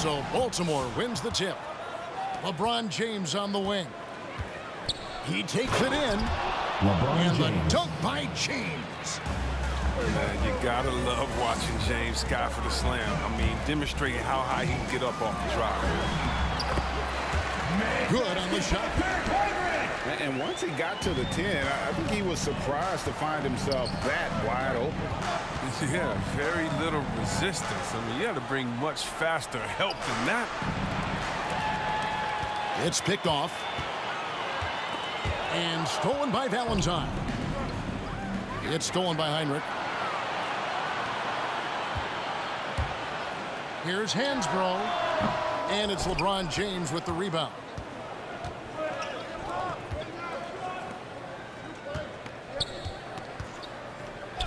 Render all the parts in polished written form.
So Baltimore wins the tip. LeBron James on the wing. He takes it in. And the dunk by James. Man, you gotta love watching James sky for the slam. I mean, demonstrating how high he can get up off the drive. Good on the shot. And once he got to the 10, I think he was surprised to find himself that wide open. Yeah, very little resistance. I mean, you got to bring much faster help than that. It's picked off. And stolen by Valentine. It's stolen by Heinrich. Here's Hansbrough. And it's LeBron James with the rebound.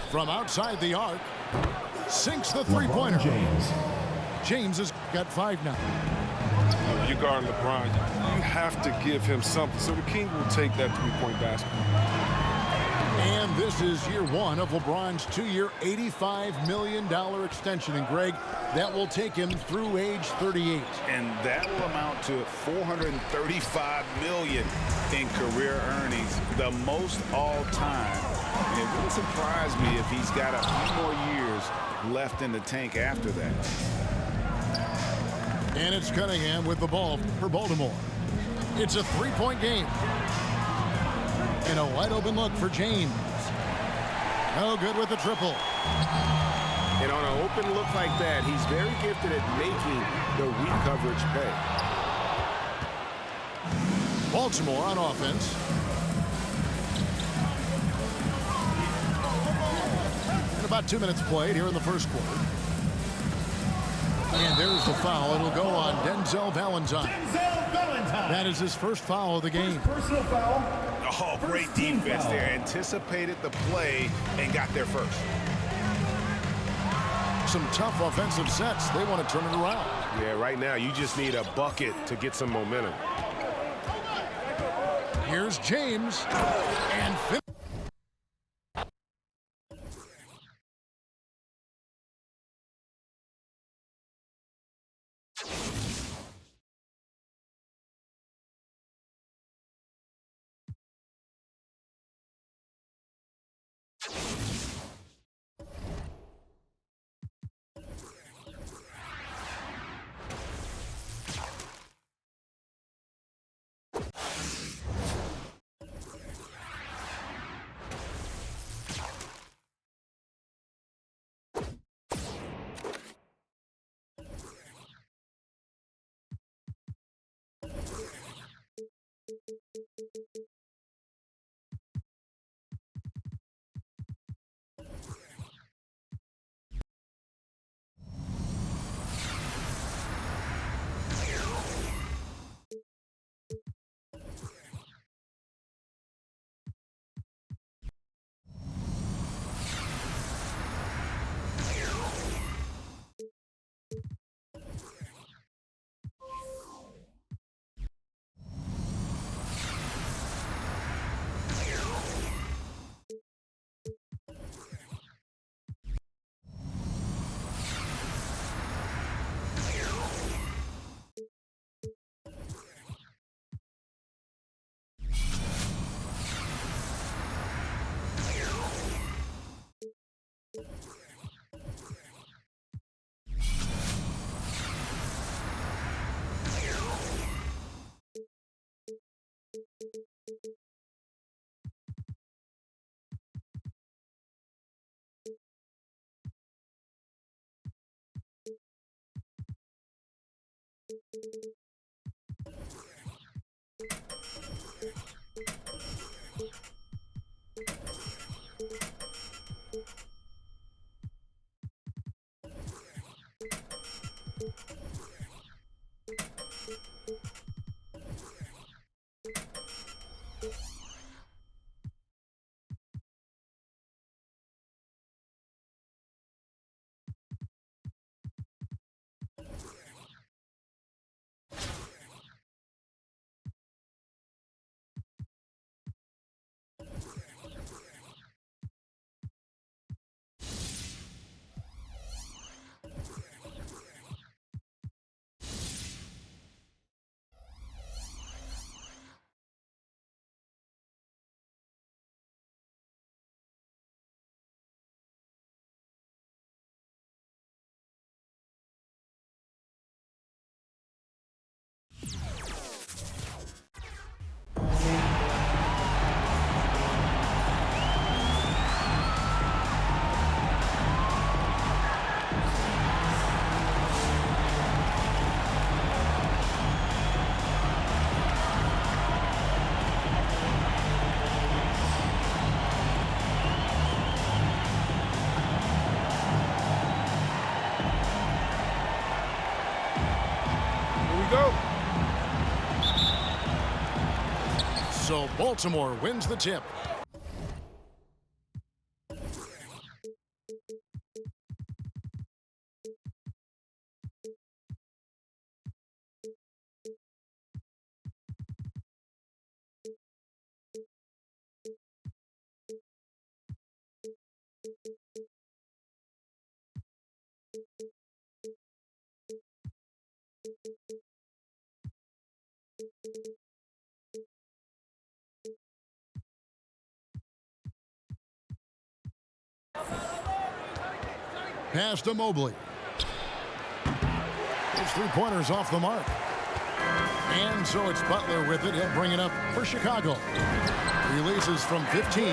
From outside the arc, sinks the three-pointer. James has got 5 now. You guard LeBron, you have to give him something, so the King will take that three-point basket. And this is year 1 of LeBron's 2-year, $85 million extension. And Greg, that will take him through age 38. And that will amount to $435 million in career earnings, the most all time. And it wouldn't surprise me if he's got a few more years left in the tank after that. And it's Cunningham with the ball for Baltimore. It's a 3-point game. And a wide open look for James. No good with the triple. And on an open look like that, he's very gifted at making the weak coverage pay. Baltimore on offense. And about 2 minutes played here in the first quarter. And there's the foul. It'll go on Denzel Valentine. That is his first foul of the game. Personal foul. Oh, great defense there. Anticipated the play and got there first. Some tough offensive sets. They want to turn it around. Yeah, right now you just need a bucket to get some momentum. Here's James. And go. So Baltimore wins the tip. Pass to Mobley. His three-pointers off the mark. And so it's Butler with it. He'll bring it up for Chicago. Releases from 15.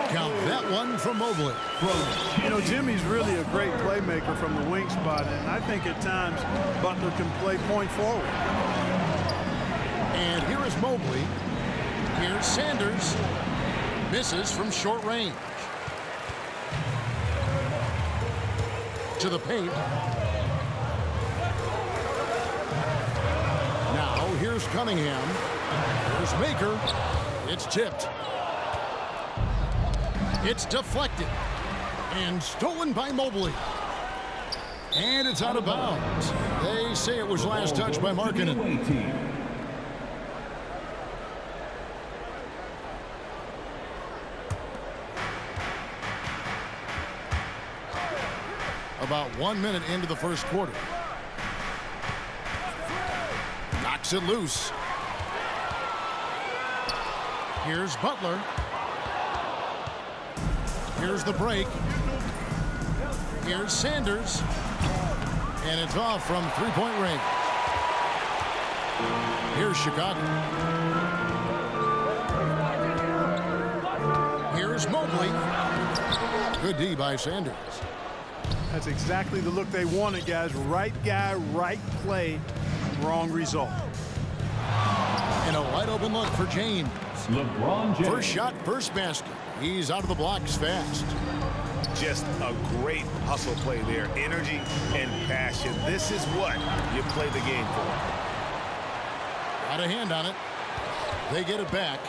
Count that one from Mobley. You know, Jimmy's really a great playmaker from the wing spot, and I think at times Butler can play point forward. And here is Mobley. Here's Sanders. Misses from short range. To the paint. Now here's Cunningham. Here's Maker. It's tipped. It's deflected. And stolen by Mobley. And it's out of bounds. They say it was last touched by Markkanen. About 1 minute into the first quarter. Knocks it loose. Here's Butler. Here's the break. Here's Sanders. And it's off from three-point range. Here's Chicago. Here's Mobley. Good D by Sanders. That's exactly the look they wanted, guys. Right guy, right play, wrong result. And a wide open look for James. LeBron James. First shot, first basket. He's out of the blocks fast. Just a great hustle play there. Energy and passion. This is what you play the game for. Got a hand on it. They get it back.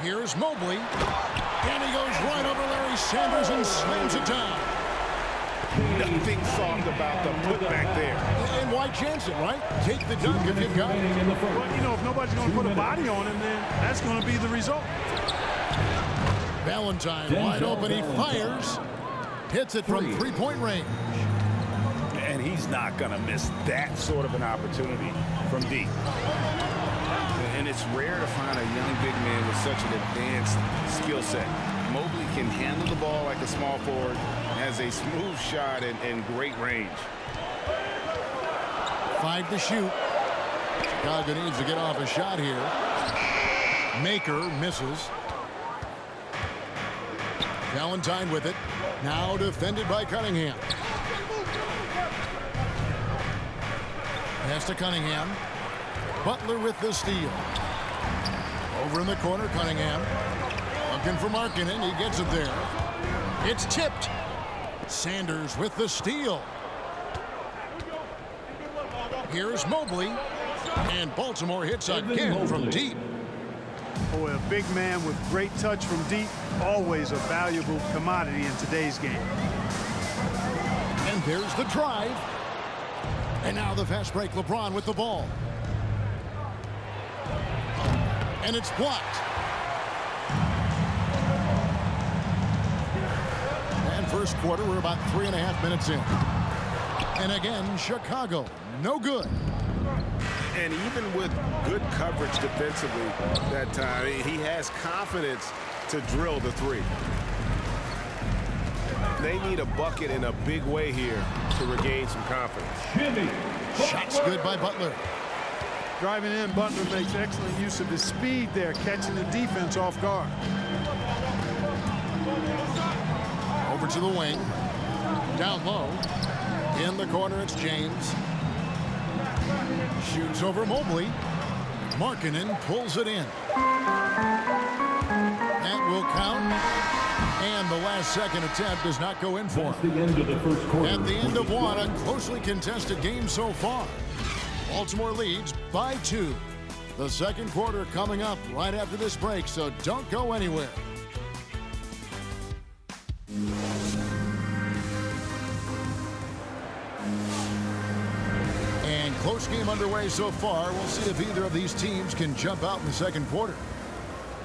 Here's Mobley. And he goes right over Larry Sanders and slams it down. Nothing soft about the putback there. And why chance it, right? Take the dunk if you've got it. Well, you know, if nobody's going to put a body on him, then that's going to be the result. Valentine wide open. He fires. Hits it from three-point range. And he's not going to miss that sort of an opportunity from deep. And it's rare to find a young big man with such an advanced skill set. Mobley can handle the ball like a small forward, has a smooth shot and great range. 5 to shoot. Chicago needs to get off a shot here. Maker misses. Valentine with it. Now defended by Cunningham. Pass to Cunningham. Butler with the steal. Over in the corner, Cunningham. Looking for Markkanen. He gets it there. It's tipped. Sanders with the steal. Here's Mobley. And Baltimore hits again from deep. Boy, a big man with great touch from deep, always a valuable commodity in today's game. And there's the drive. And now the fast break. LeBron with the ball. And it's blocked. And first quarter, we're about 3.5 minutes in. And again, Chicago, no good. And even with good coverage defensively that time, he has confidence to drill the three. They need a bucket in a big way here to regain some confidence. Shots good by Butler. Driving in, Butler makes excellent use of his speed there, catching the defense off guard. Over to the wing. Down low. In the corner, it's James. Shoots over Mobley. Markkanen pulls it in. That will count. And the last second attempt does not go in for him. The end of the first quarter. At the end of one, a closely contested game so far. Baltimore leads by 2. The second quarter coming up right after this break, so don't go anywhere. And close game underway so far. We'll see if either of these teams can jump out in the second quarter.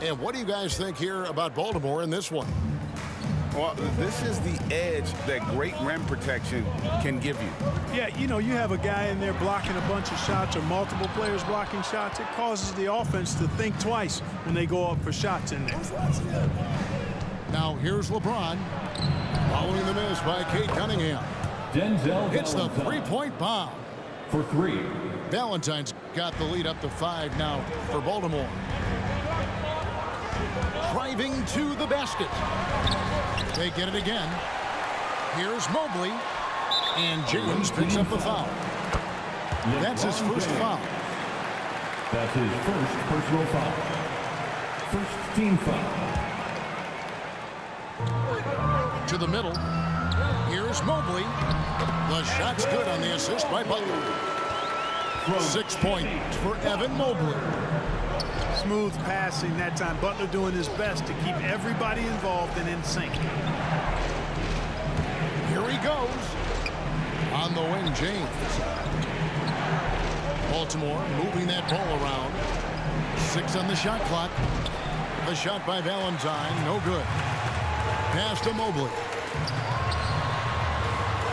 And what do you guys think here about Baltimore in this one? Well, this is the edge that great rim protection can give you. Yeah, you know, you have a guy in there blocking a bunch of shots or multiple players blocking shots. It causes the offense to think twice when they go up for shots in there. Now here's LeBron. Following the miss by Kate Cunningham. Denzel Hits the Valentine three-point bomb. for 3. Valentine's got the lead up to 5 now for Baltimore. Driving to the basket. They get it again. Here's Mobley. And James picks up the foul. That's his first foul. That's his first personal foul. First team foul. To the middle. Here's Mobley. The shot's good on the assist by Butler. 6 points for Evan Mobley. Smooth passing that time. Butler doing his best to keep everybody involved and in sync. Here he goes. On the wing, James. Baltimore moving that ball around. 6 on the shot clock. The shot by Valentine, no good. Pass to Mobley.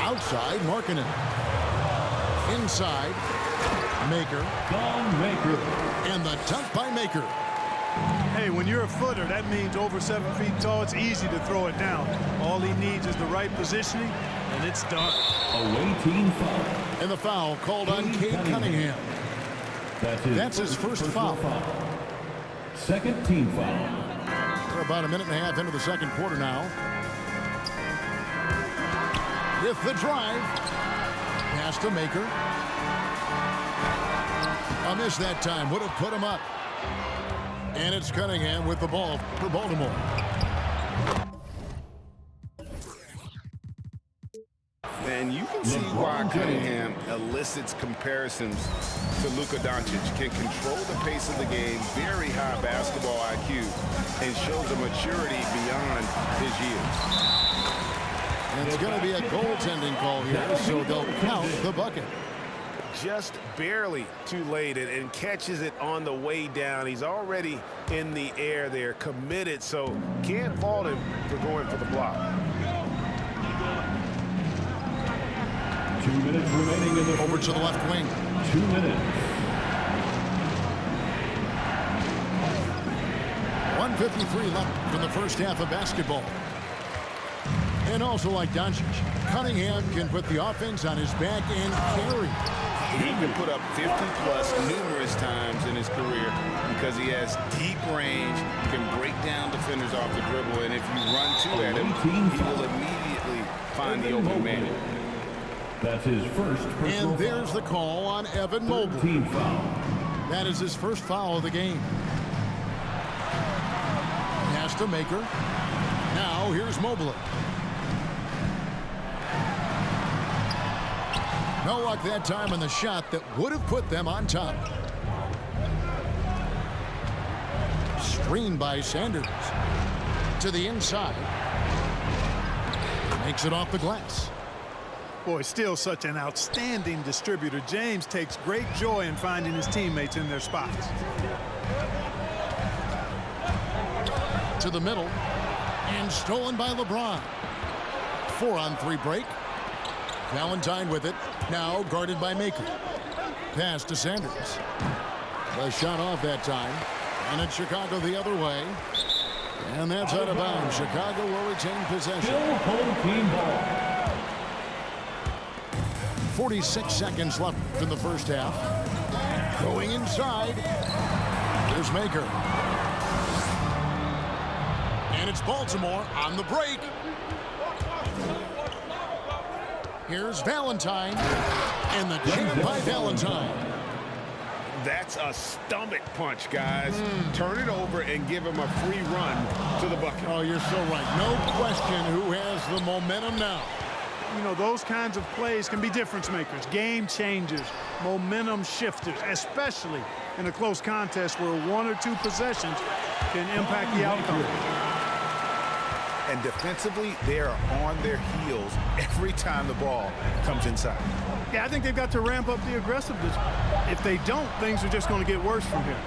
Outside, Markkanen. Inside, Maker. Don Maker. And the dunk by Maker. Hey, when you're a footer, that means over 7 feet tall. It's easy to throw it down. All he needs is the right positioning, and it's done. Away team foul. And the foul called on Cade Cunningham. That's his first foul. Second team foul. We're about a minute and a half into the second quarter now. With the drive. Pass to Maker. A miss that time. Would have put him up. And it's Cunningham with the ball for Baltimore. And you can see why Cunningham elicits comparisons to Luka Doncic. Can control the pace of the game, very high basketball IQ, and shows a maturity beyond his years. And it's going to be a goaltending call here, so they'll count the bucket. Just barely too late and catches it on the way down. He's already in the air there, committed, so can't fault him for going for the block. 2 minutes remaining in the Over to the left wing. 2 minutes. 1:53 left in the first half of basketball. And also like Doncic, Cunningham can put the offense on his back and carry. He can put up 50-plus numerous times in his career because he has deep range, can break down defenders off the dribble, and if you run two at him, he will immediately find the open man. That's his first personal And there's the call on Evan Mobley. team foul. That is his first foul of the game. Pass to Maker. Now here's Mobley. No luck that time on the shot that would have put them on top. Screened by Sanders. To the inside. Makes it off the glass. Boy, still such an outstanding distributor. James takes great joy in finding his teammates in their spots. To the middle. And stolen by LeBron. 4-on-3 break. Valentine with it. Now guarded by Maker. Pass to Sanders. The shot off that time. And it's Chicago the other way. And that's out of bounds. Chicago will retain possession. Still home team ball. 46 seconds left in the first half. Going inside. Here's Maker. And it's Baltimore on the break. Here's Valentine. And the chip by Valentine. That's a stomach punch, guys. Turn it over and give him a free run to the bucket. Oh, you're so right. No question who has the momentum now. You know, those kinds of plays can be difference makers, game changers, momentum shifters, especially in a close contest where 1 or 2 possessions can impact the outcome. And defensively, they are on their heels every time the ball comes inside. Yeah, I think they've got to ramp up the aggressiveness. If they don't, things are just going to get worse from here.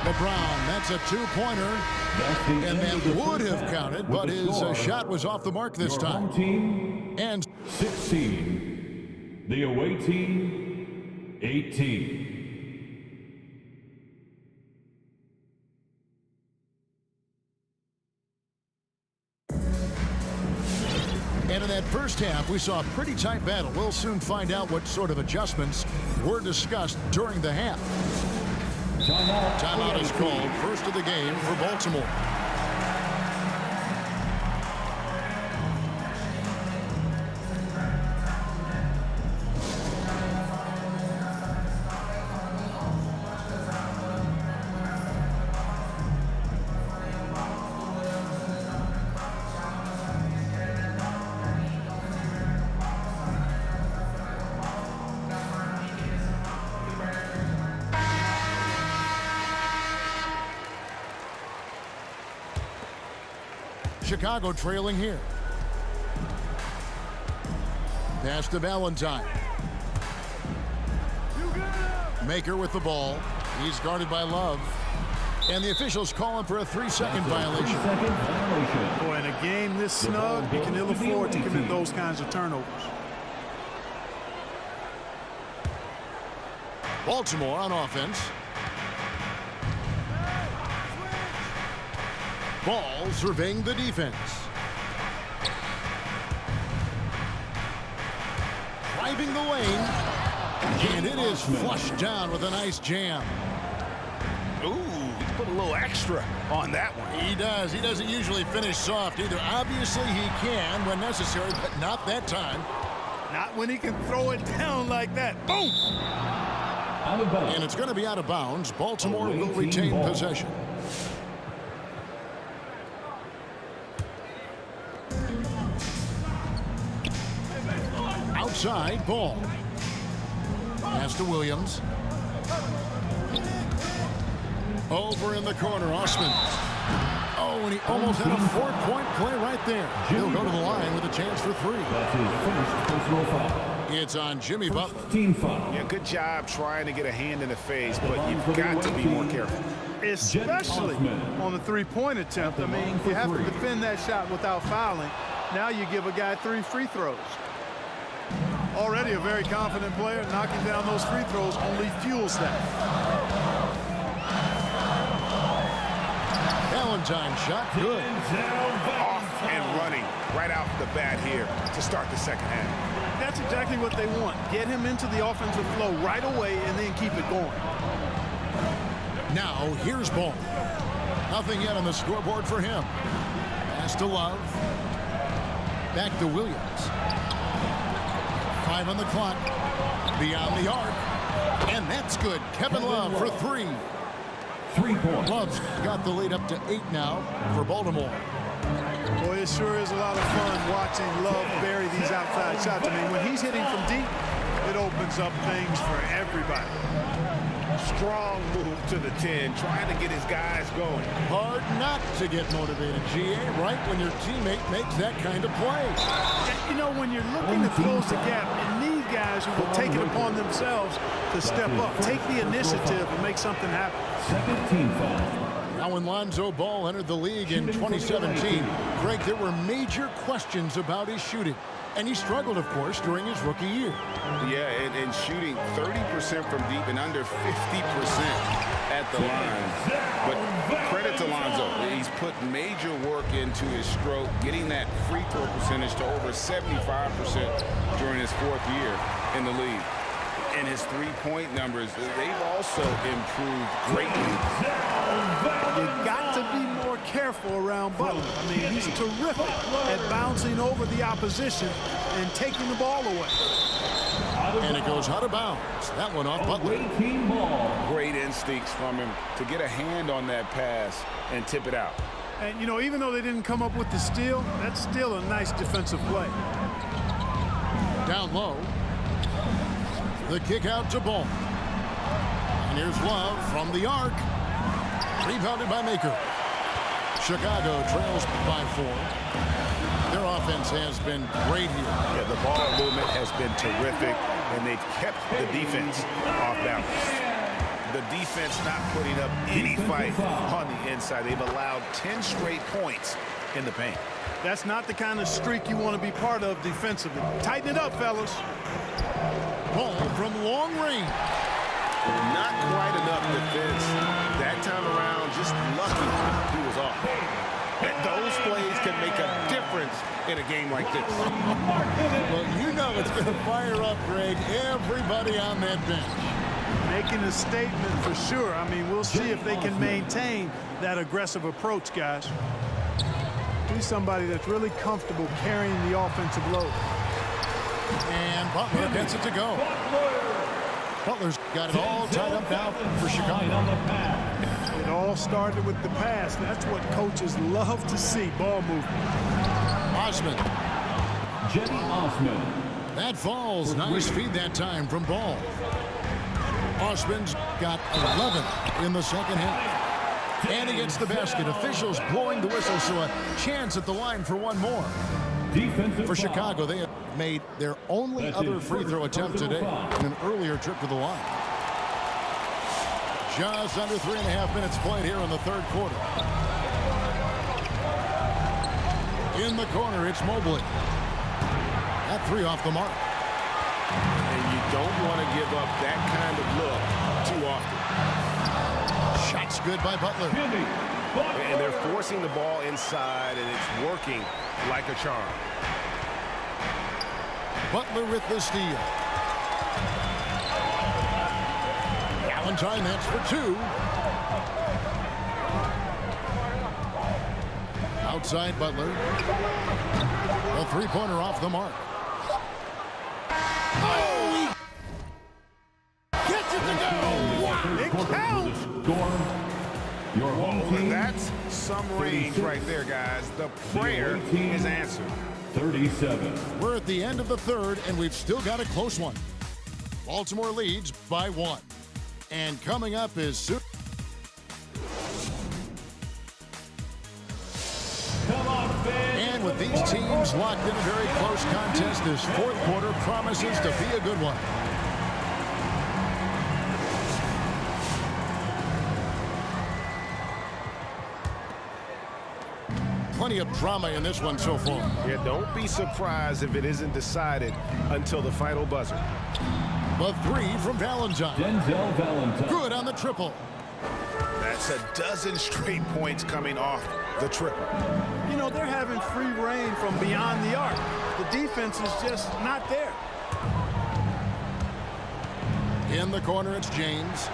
LeBron, that's a 2-pointer. And that would have counted, but his shot was off the mark this time. Team, And 16. The away team, 18. And in that first half, we saw a pretty tight battle. We'll soon find out what sort of adjustments were discussed during the half. Timeout is called, first of the game for Baltimore. Chicago trailing here. Pass to Valentine. Maker with the ball. He's guarded by Love. And the officials calling for a 3-second violation. Boy, in a game this snug, you can ill afford to commit those kinds of turnovers. Baltimore on offense. Ball surveying the defense. Driving the lane. And it is flushed down with a nice jam. Ooh, he put a little extra on that one. He does. He doesn't usually finish soft either. Obviously, he can when necessary, but not that time. Not when he can throw it down like that. Boom! And it's going to be out of bounds. Baltimore will retain possession. Outside, ball. Pass to Williams. Over in the corner, Osman. Oh, and he almost had a 4-point play right there. He'll go to the line with a chance for 3. That's his first personal foul. It's on Jimmy Butler. Team foul. Yeah, good job trying to get a hand in the face, but you've got to be more careful. Especially on the 3-point attempt. I mean, you have to defend that shot without fouling. Now you give a guy 3 free throws. Already a very confident player. Knocking down those free throws only fuels that. Valentine shot good. Off and running right out the bat here to start the second half. That's exactly what they want. Get him into the offensive flow right away and then keep it going. Now, here's Ball. Nothing yet on the scoreboard for him. Pass to Love. Back to Williams. 5 on the clock. Beyond the arc. And that's good. Kevin Love for 3. 3 points. Love's got the lead up to 8 now for Baltimore. Boy, it sure is a lot of fun watching Love bury these outside shots. I mean, when he's hitting from deep, it opens up things for everybody. Strong move to the 10, trying to get his guys going. Hard not to get motivated, GA, right when your teammate makes that kind of play. You know, when you're looking to close the gap, you need guys who will take it upon themselves to step up, take the initiative, and make something happen. Second team foul. Now, when Lonzo Ball entered the league in 2017, Greg, there were major questions about his shooting. And he struggled, of course, during his rookie year. Yeah, and shooting 30% from deep and under 50% at the line. But credit to Lonzo. He's put major work into his stroke, getting that free throw percentage to over 75% during his 4th year in the league. And his 3-point numbers, they've also improved greatly. You got to be more careful around Butler. I mean, he's terrific at bouncing over the opposition and taking the ball away. And it goes out of bounds. That one off Butler. Team ball. Great instincts from him to get a hand on that pass and tip it out. And, you know, even though they didn't come up with the steal, that's still a nice defensive play. Down low. The kick out to Ball. And here's Love from the arc. Rebounded by Maker. Chicago trails by 4. Their offense has been great here. Yeah, the ball movement has been terrific, and they've kept the defense off balance. The defense not putting up any fight on the inside. They've allowed 10 straight points in the paint. That's not the kind of streak you want to be part of defensively. Tighten it up, fellas. Ball from long range. Not quite enough defense. That time around, just lucky he was off. And those plays can make a difference in a game like this. Well, you know it's going to fire up, Greg, everybody on that bench. Making a statement for sure. I mean, we'll see if they can maintain that aggressive approach, guys. He's somebody that's really comfortable carrying the offensive load. And Butler gets it to go. Butler's got it all tied up now for Chicago. It all started with the pass. That's what coaches love to see, ball movement. Osman. Jetty Osman. That falls. Nice feed that time from Ball. Osman's got 11 in the second half. And he gets the basket. Officials blowing the whistle, so a chance at the line for one more. Defensive For Chicago, they have made their only other free throw attempt today in an earlier trip to the line. Just under 3.5 minutes played here in the third quarter. In the corner, it's Mobley. That 3 off the mark. And you don't want to give up that kind of look too often. Shots good by Butler. And they're forcing the ball inside, and it's working like a charm. Butler with the steal. Valentine, that's for 2. Outside Butler. A 3-pointer off the mark. Oh, he gets it to go. Wow, It counts. Your home team. That's some range right there, guys. The prayer is answered. 37. We're at the end of the third, and we've still got a close one. Baltimore leads by 1. And coming up is soon. And with these teams locked in a very close contest, this fourth quarter promises to be a good one. Plenty of drama in this one so far. Yeah, don't be surprised if it isn't decided until the final buzzer. The 3 from Valentine. Denzel Valentine. Good on the triple. That's a dozen straight points coming off the triple. You know, they're having free reign from beyond the arc. The defense is just not there. In the corner, it's James.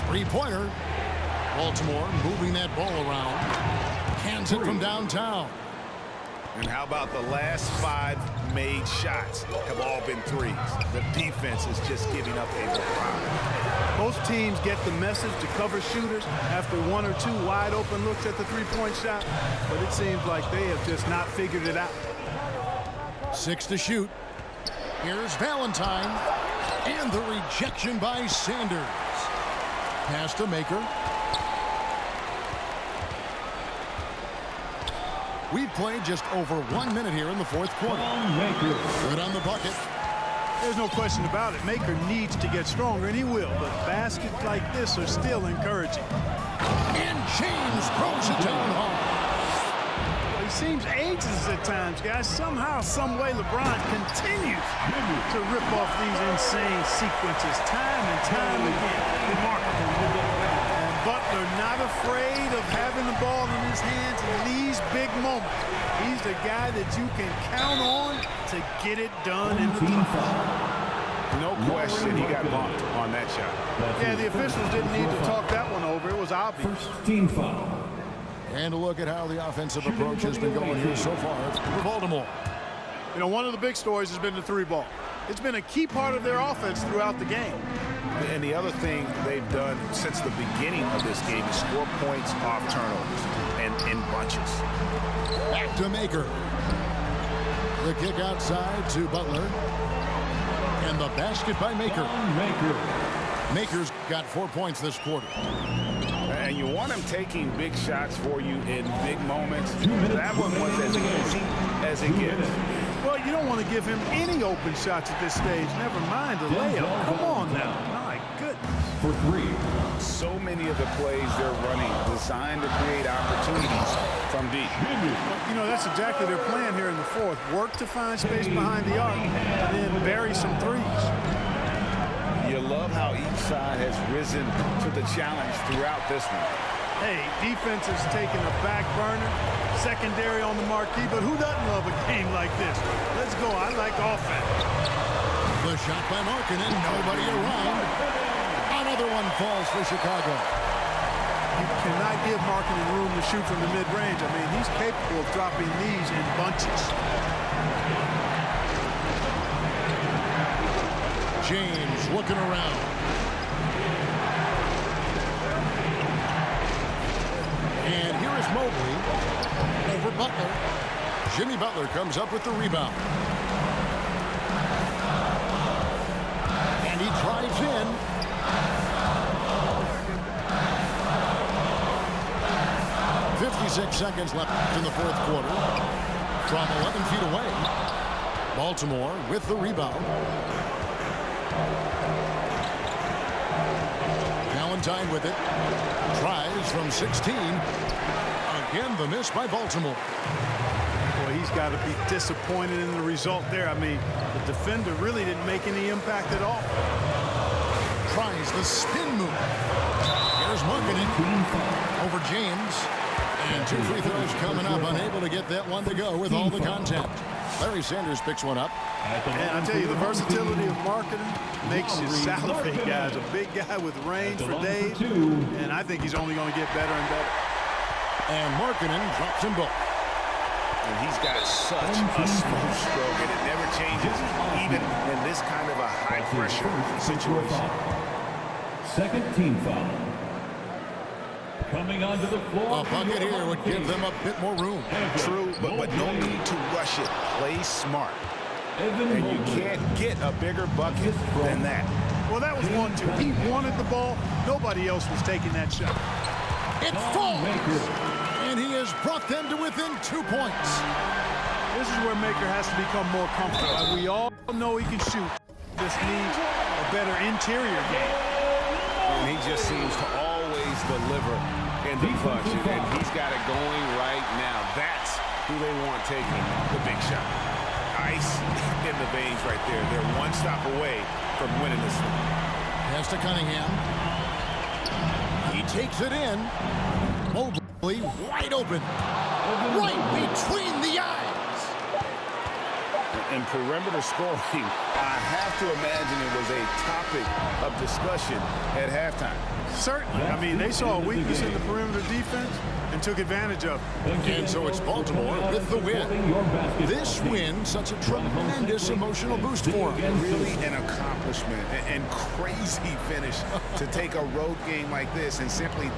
3-pointer. Baltimore moving that ball around. Cans it from downtown. And how about the last 5 made shots have all been threes? The defense is just giving up a lot. Most teams get the message to cover shooters after 1 or 2 wide open looks at the 3-point shot, but it seems like they have just not figured it out. 6 to shoot. Here's Valentine. And the rejection by Sanders. Pass to Maker. We've played just over 1 minute here in the fourth quarter. Good on the bucket. There's no question about it. Maker needs to get stronger, and he will, but baskets like this are still encouraging. And James throws it down home. He seems ageless at times, guys. Somehow, some way, LeBron continues to rip off these insane sequences time and time again. Remarkable. And Butler not afraid of having the ball in his hands in these big moments. He's the guy that you can count on to get it done in the clutch. No question he got bumped on that shot. Yeah, the officials didn't need to talk that one over. It was obvious. First team foul. And a look at how the offensive approach has been going here so far for Baltimore. You know, one of the big stories has been the 3 ball. It's been a key part of their offense throughout the game. And the other thing they've done since the beginning of this game is score points off turnovers and in bunches. Back to Maker. The kick outside to Butler. And the basket by Maker. Maker's got 4 points this quarter. And you want him taking big shots for you in big moments. That one was as easy as it gets. Well, you don't want to give him any open shots at this stage. Never mind a layup. Come on now. My goodness. For 3. So many of the plays they're running designed to create opportunities from deep. You know, that's exactly their plan here in the fourth. Work to find space behind the arc and then bury some threes. You love how each side has risen to the challenge throughout this one. Hey, defense is taking a back burner, secondary on the marquee, but who doesn't love a game like this? Let's go. I like offense. The shot by Markkanen, nobody around. Another one falls for Chicago. You cannot give Markkanen room to shoot from the mid-range. I mean, he's capable of dropping these in bunches. James looking around. And here is Mobley over Butler. Jimmy Butler comes up with the rebound. And he drives in. .56 seconds left in the fourth quarter. From 11 feet away. Baltimore with the rebound. Valentine with it. Tries from 16. Again, the miss by Baltimore. Boy, he's got to be disappointed in the result there. I mean, the defender really didn't make any impact at all. Tries the spin move. Here's Markkanen over James. And 2 free throws coming up. Unable to get that one to go with all the contact. Larry Sanders picks one up. And I tell you, the versatility of Markkanen makes you salivate, guys. A big guy with range for days. And I think he's only going to get better and better. And Markkanen drops them both. And he's got such a smooth stroke, and it never changes, even in this kind of a high-pressure situation. Second team foul. Coming onto the floor. A bucket here would give them a bit more room. True, but no need to rush it. Play smart. And you can't get a bigger bucket than that. Well, that was 1-2. He wanted the ball. Nobody else was taking that shot. It falls. And he has brought them to within 2 points. This is where Maker has to become more comfortable. We all know he can shoot. This needs a better interior game. And he just seems to always deliver in the clutch. And he's got it going right now. That's who they want taking the big shot. Ice in the veins right there. They're one stop away from winning this one. Pass to Cunningham. He takes it in. Mobley wide open. Right between the eyes. In perimeter scoring, I have to imagine it was a topic of discussion at halftime. Certainly. I mean, they saw a weakness in the perimeter defense and took advantage of it. And so it's Baltimore with the win. This win, such a tremendous emotional boost for them. Really an accomplishment and crazy finish to take a road game like this and simply